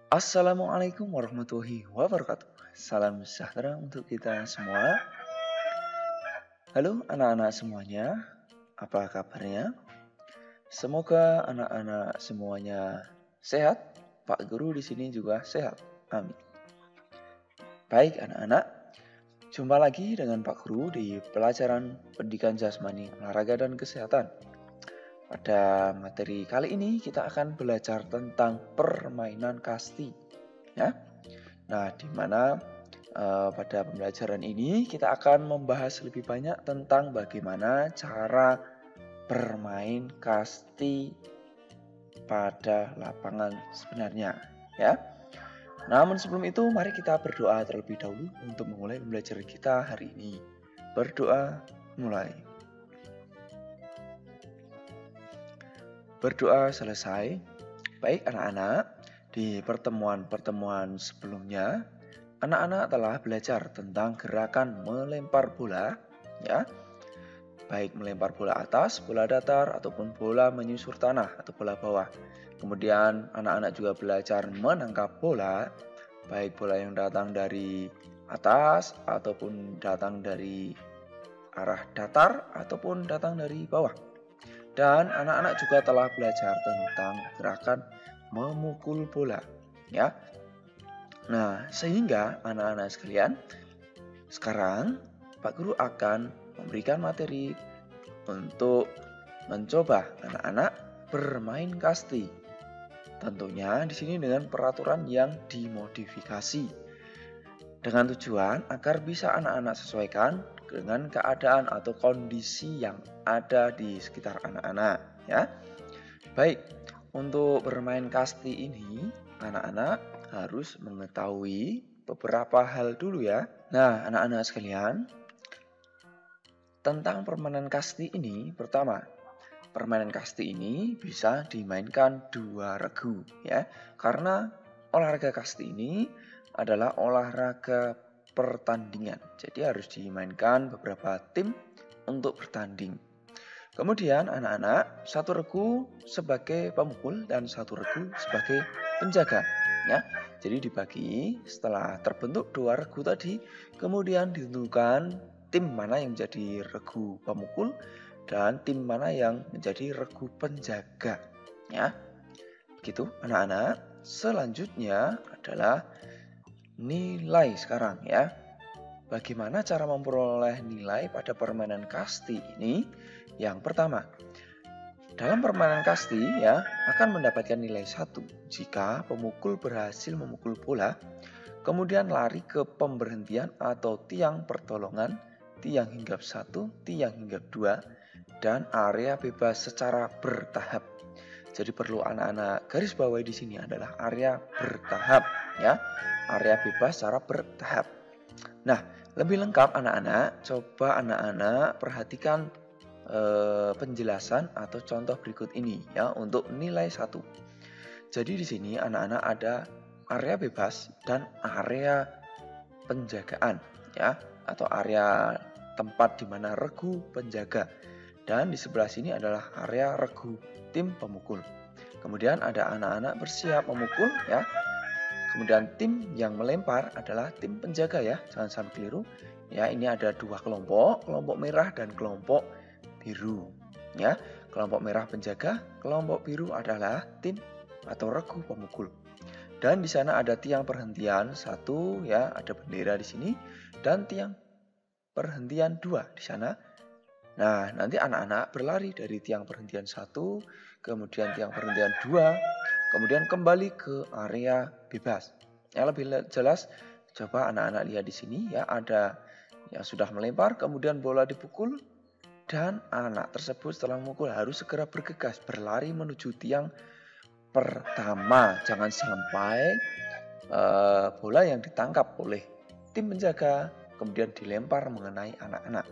Assalamualaikum warahmatullahi wabarakatuh. Salam sejahtera untuk kita semua. Halo anak-anak semuanya, apa kabarnya? Semoga anak-anak semuanya sehat. Pak Guru di sini juga sehat. Amin. Baik anak-anak, jumpa lagi dengan Pak Guru di pelajaran pendidikan jasmani, olahraga dan kesehatan. Pada materi kali ini kita akan belajar tentang permainan kasti, ya. Nah, di mana pada pembelajaran ini kita akan membahas lebih banyak tentang bagaimana cara bermain kasti pada lapangan sebenarnya, ya. Namun sebelum itu, mari kita berdoa terlebih dahulu untuk memulai pembelajaran kita hari ini. Berdoa, mulai. Berdoa selesai. Baik anak-anak, di pertemuan-pertemuan sebelumnya, anak-anak telah belajar tentang gerakan melempar bola, ya. Baik melempar bola atas, bola datar, ataupun bola menyusur tanah atau bola bawah. Kemudian anak-anak juga belajar menangkap bola, baik bola yang datang dari atas, ataupun datang dari arah datar, ataupun datang dari bawah. Dan anak-anak juga telah belajar tentang gerakan memukul bola, ya. Nah, sehingga anak-anak sekalian, sekarang Pak Guru akan memberikan materi untuk mencoba anak-anak bermain kasti. Tentunya di sini dengan peraturan yang dimodifikasi. Dengan tujuan agar bisa anak-anak sesuaikan dengan keadaan atau kondisi yang ada di sekitar anak-anak, ya. Baik, untuk bermain kasti ini anak-anak harus mengetahui beberapa hal dulu ya. Nah, anak-anak sekalian, tentang permainan kasti ini, pertama, permainan kasti ini bisa dimainkan dua regu ya. Karena olahraga kasti ini adalah olahraga pertandingan. Jadi harus dimainkan beberapa tim untuk bertanding. Kemudian anak-anak, satu regu sebagai pemukul dan satu regu sebagai penjaga, ya. Jadi dibagi setelah terbentuk dua regu tadi, kemudian ditentukan tim mana yang menjadi regu pemukul dan tim mana yang menjadi regu penjaga, ya. Begitu anak-anak. Selanjutnya adalah nilai sekarang ya. Bagaimana cara memperoleh nilai pada permainan kasti ini? Yang pertama, dalam permainan kasti ya akan mendapatkan nilai 1 jika pemukul berhasil memukul bola, kemudian lari ke pemberhentian atau tiang pertolongan, tiang hinggap 1, tiang hinggap 2, dan area bebas secara bertahap. Jadi perlu anak-anak garis bawahi di sini adalah area bertahap ya. Area bebas secara bertahap. Nah, lebih lengkap anak-anak, coba anak-anak perhatikan penjelasan atau contoh berikut ini ya untuk nilai 1. Jadi di sini anak-anak ada area bebas dan area penjagaan ya, atau area tempat di mana regu penjaga. Dan di sebelah sini adalah area regu tim pemukul. Kemudian ada anak-anak bersiap memukul ya. Kemudian tim yang melempar adalah tim penjaga ya, jangan sampai keliru. Ya, ini ada dua kelompok merah dan kelompok biru. Ya, kelompok merah penjaga, kelompok biru adalah tim atau regu pemukul. Dan di sana ada tiang perhentian 1 ya, ada bendera di sini dan tiang perhentian 2 di sana. Nah, nanti anak-anak berlari dari tiang perhentian 1, kemudian tiang perhentian 2, kemudian kembali ke area bebas. Yang lebih jelas, coba anak-anak lihat di sini ya, ada yang sudah melempar, kemudian bola dipukul, dan anak tersebut setelah memukul harus segera bergegas berlari menuju tiang pertama. Jangan sampai bola yang ditangkap oleh tim penjaga kemudian dilempar mengenai anak-anak.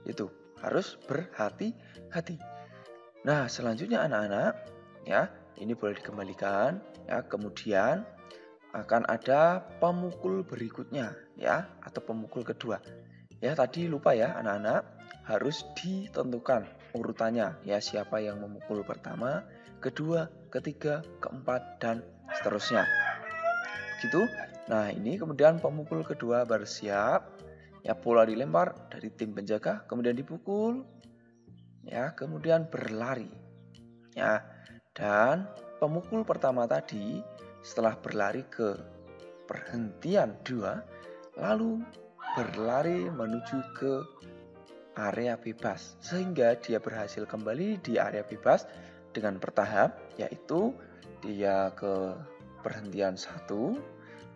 Itu harus berhati-hati. Nah, selanjutnya anak-anak ya, ini boleh dikembalikan ya. Kemudian akan ada pemukul berikutnya ya, atau pemukul kedua. Ya, tadi lupa ya anak-anak, harus ditentukan urutannya ya, siapa yang memukul pertama, kedua, ketiga, keempat, dan seterusnya. Begitu. Nah, ini kemudian pemukul kedua bersiap. Ya, bola dilempar dari tim penjaga, kemudian dipukul. Ya, kemudian berlari. Ya, dan pemukul pertama tadi setelah berlari ke perhentian 2, lalu berlari menuju ke area bebas, sehingga dia berhasil kembali di area bebas dengan bertahap, yaitu dia ke perhentian 1,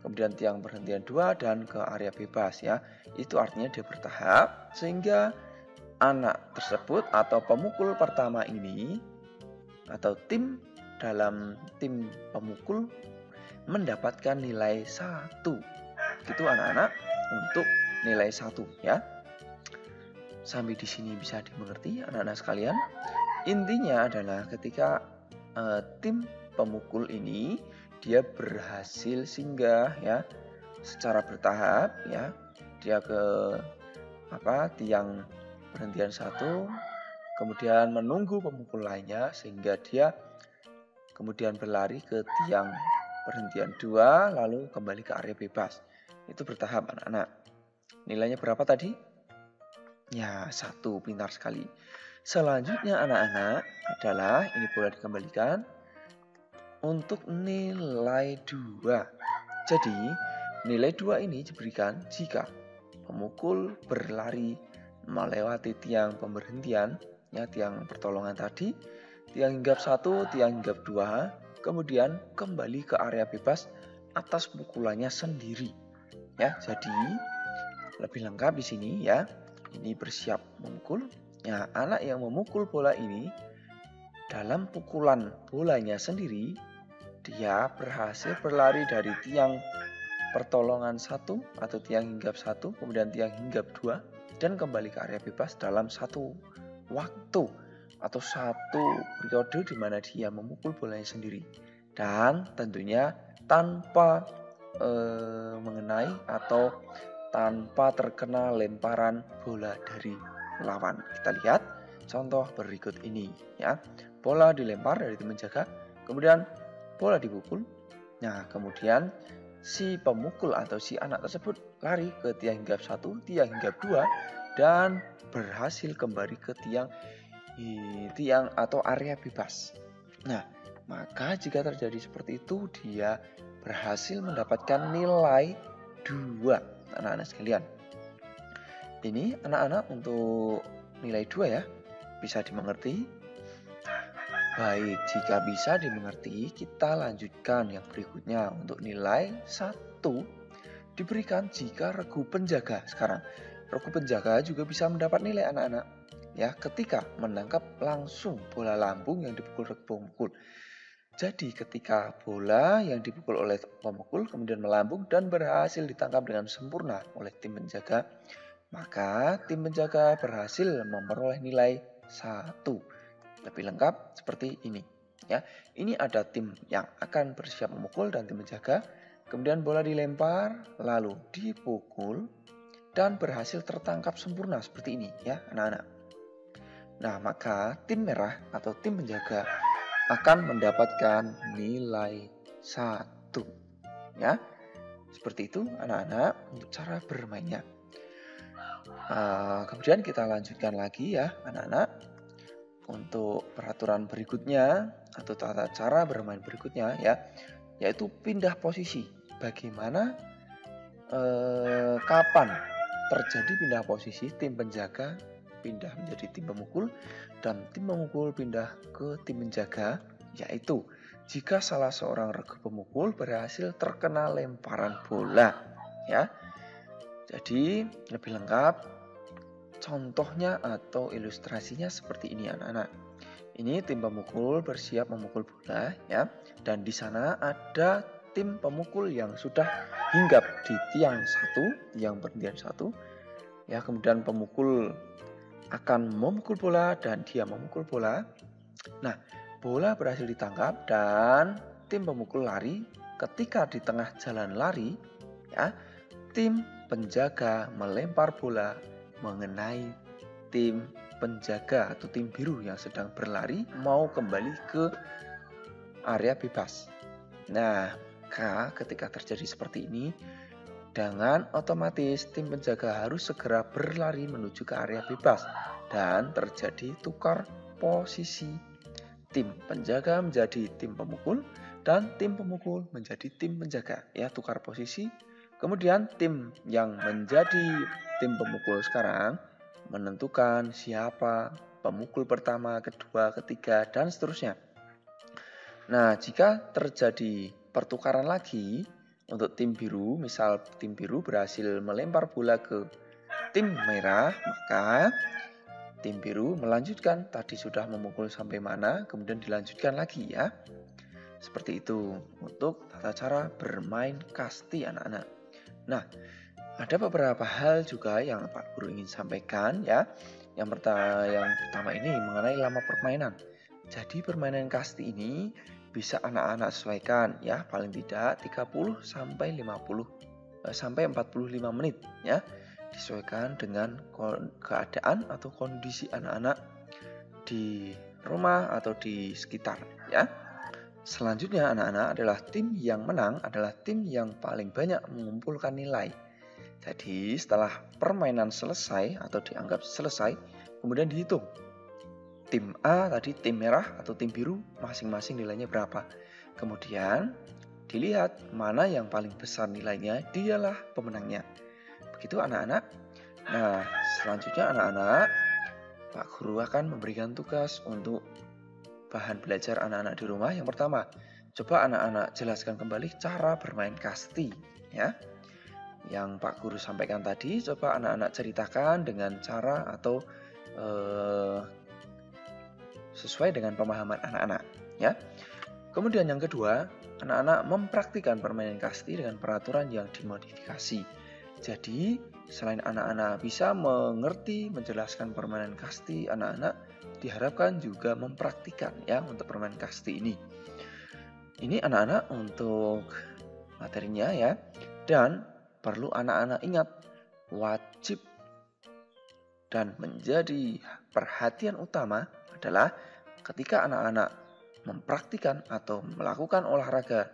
kemudian tiang perhentian 2, dan ke area bebas ya. Itu artinya dia bertahap, sehingga anak tersebut atau pemukul pertama ini atau tim dalam tim pemukul mendapatkan nilai 1. Gitu anak-anak, untuk nilai 1 ya. Sampai di sini bisa dimengerti anak-anak sekalian. Intinya adalah ketika tim pemukul ini dia berhasil singgah ya secara bertahap ya. Dia ke tiang perhentian 1, kemudian menunggu pemukul lainnya sehingga dia kemudian berlari ke tiang perhentian 2, lalu kembali ke area bebas. Itu bertahap anak-anak. Nilainya berapa tadi? Ya, 1, pintar sekali. Selanjutnya anak-anak adalah, ini boleh dikembalikan, untuk nilai 2. Jadi, nilai 2 ini diberikan jika pemukul berlari melewati tiang pemberhentian, ya, tiang pertolongan tadi, tiang hinggap 1, tiang hinggap 2, kemudian kembali ke area bebas atas pukulannya sendiri. Ya, jadi lebih lengkap di sini ya. Ini bersiap memukul. Ya, anak yang memukul bola ini dalam pukulan bolanya sendiri, dia berhasil berlari dari tiang pertolongan 1 atau tiang hinggap 1, kemudian tiang hinggap 2, dan kembali ke area bebas dalam 1 waktu atau 1 periode di mana dia memukul bolanya sendiri. Dan tentunya tanpa mengenai atau tanpa terkena lemparan bola dari lawan. Kita lihat contoh berikut ini ya. Bola dilempar dari tim penjaga, kemudian bola dipukul. Nah, kemudian si pemukul atau si anak tersebut lari ke tiang hinggap 1, tiang hinggap 2, dan berhasil kembali ke tiang atau area bebas. Nah, maka jika terjadi seperti itu, dia berhasil mendapatkan nilai 2. Anak-anak sekalian, ini anak-anak untuk nilai 2 ya, bisa dimengerti? Baik, jika bisa dimengerti, kita lanjutkan yang berikutnya. Untuk nilai 1 diberikan jika regu penjaga. Sekarang, regu penjaga juga bisa mendapat nilai anak-anak ya, ketika menangkap langsung bola lambung yang dipukul regu pemukul. Jadi ketika bola yang dipukul oleh pemukul kemudian melambung dan berhasil ditangkap dengan sempurna oleh tim penjaga, maka tim penjaga berhasil memperoleh nilai 1. Lebih lengkap seperti ini ya. Ini ada tim yang akan bersiap memukul dan tim penjaga, kemudian bola dilempar lalu dipukul dan berhasil tertangkap sempurna seperti ini ya anak-anak. Nah, maka tim merah atau tim penjaga akan mendapatkan nilai 1 ya. Seperti itu anak-anak untuk cara bermainnya. Kemudian kita lanjutkan lagi ya anak-anak untuk peraturan berikutnya atau tata cara bermain berikutnya ya, yaitu pindah posisi. Bagaimana kapan terjadi pindah posisi, tim penjaga pindah menjadi tim pemukul dan tim pemukul pindah ke tim penjaga, yaitu jika salah seorang regu pemukul berhasil terkena lemparan bola ya. Jadi lebih lengkap contohnya atau ilustrasinya seperti ini anak-anak. Ini tim pemukul bersiap memukul bola ya, dan di sana ada tim pemukul yang sudah hinggap di tiang 1, tiang perhentian 1 ya, kemudian pemukul akan memukul bola dan dia memukul bola. Nah, bola berhasil ditangkap dan tim pemukul lari. Ketika di tengah jalan lari ya, tim penjaga melempar bola mengenai tim penjaga atau tim biru yang sedang berlari mau kembali ke area bebas. Nah, ketika terjadi seperti ini, dengan otomatis tim penjaga harus segera berlari menuju ke area bebas dan terjadi tukar posisi. Tim penjaga menjadi tim pemukul dan tim pemukul menjadi tim penjaga. Ya, tukar posisi. Kemudian tim yang menjadi tim pemukul sekarang menentukan siapa pemukul pertama, kedua, ketiga, dan seterusnya. Nah, jika terjadi pertukaran lagi untuk tim biru, misal tim biru berhasil melempar bola ke tim merah, maka tim biru melanjutkan, tadi sudah memukul sampai mana, kemudian dilanjutkan lagi ya. Seperti itu untuk tata cara bermain kasti anak-anak. Nah, ada beberapa hal juga yang Pak Guru ingin sampaikan ya. Yang pertama ini mengenai lama permainan. Jadi permainan kasti ini bisa anak-anak sesuaikan ya, paling tidak 30 sampai 45 menit ya. Disesuaikan dengan keadaan atau kondisi anak-anak di rumah atau di sekitar ya. Selanjutnya anak-anak adalah tim yang menang adalah tim yang paling banyak mengumpulkan nilai. Jadi setelah permainan selesai atau dianggap selesai, kemudian dihitung. Tim A tadi tim merah atau tim biru masing-masing nilainya berapa. Kemudian dilihat mana yang paling besar nilainya, dialah pemenangnya. Begitu anak-anak. Nah, selanjutnya anak-anak, Pak Guru akan memberikan tugas untuk bahan belajar anak-anak di rumah. Yang pertama, coba anak-anak jelaskan kembali cara bermain kasti ya. Yang Pak Guru sampaikan tadi, coba anak-anak ceritakan dengan cara atau sesuai dengan pemahaman anak-anak ya. Kemudian yang kedua, anak-anak mempraktikkan permainan kasti dengan peraturan yang dimodifikasi. Jadi, selain anak-anak bisa mengerti, menjelaskan permainan kasti, anak-anak diharapkan juga mempraktikkan ya untuk permainan kasti ini. Ini anak-anak untuk materinya ya. Dan perlu anak-anak ingat, wajib dan menjadi perhatian utama adalah ketika anak-anak mempraktikkan atau melakukan olahraga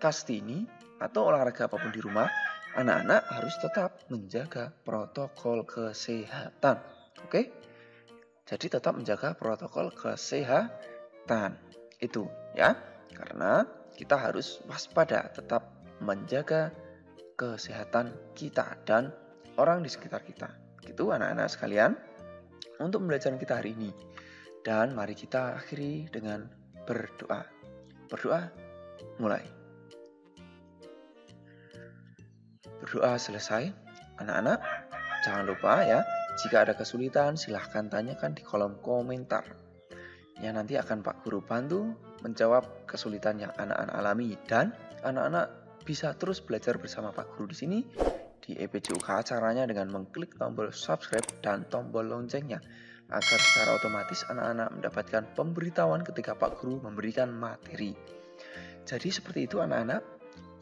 kasti ini atau olahraga apapun di rumah, anak-anak harus tetap menjaga protokol kesehatan. Oke? Jadi tetap menjaga protokol kesehatan. Itu ya. Karena kita harus waspada, tetap menjaga kesehatan kita dan orang di sekitar kita. Begitu anak-anak sekalian untuk pembelajaran kita hari ini. Dan mari kita akhiri dengan berdoa. Berdoa mulai. Berdoa selesai. Anak-anak jangan lupa ya, jika ada kesulitan silahkan tanyakan di kolom komentar. Ya, nanti akan Pak Guru bantu menjawab kesulitan yang anak-anak alami. Dan anak-anak bisa terus belajar bersama Pak Guru di sini di EPJUK. Caranya dengan mengklik tombol subscribe dan tombol loncengnya agar secara otomatis anak-anak mendapatkan pemberitahuan ketika Pak Guru memberikan materi. Jadi seperti itu anak-anak,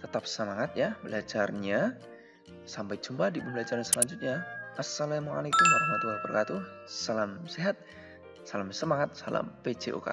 tetap semangat ya belajarnya. Sampai jumpa di pembelajaran selanjutnya. Assalamualaikum warahmatullahi wabarakatuh. Salam sehat, salam semangat, salam PJOK.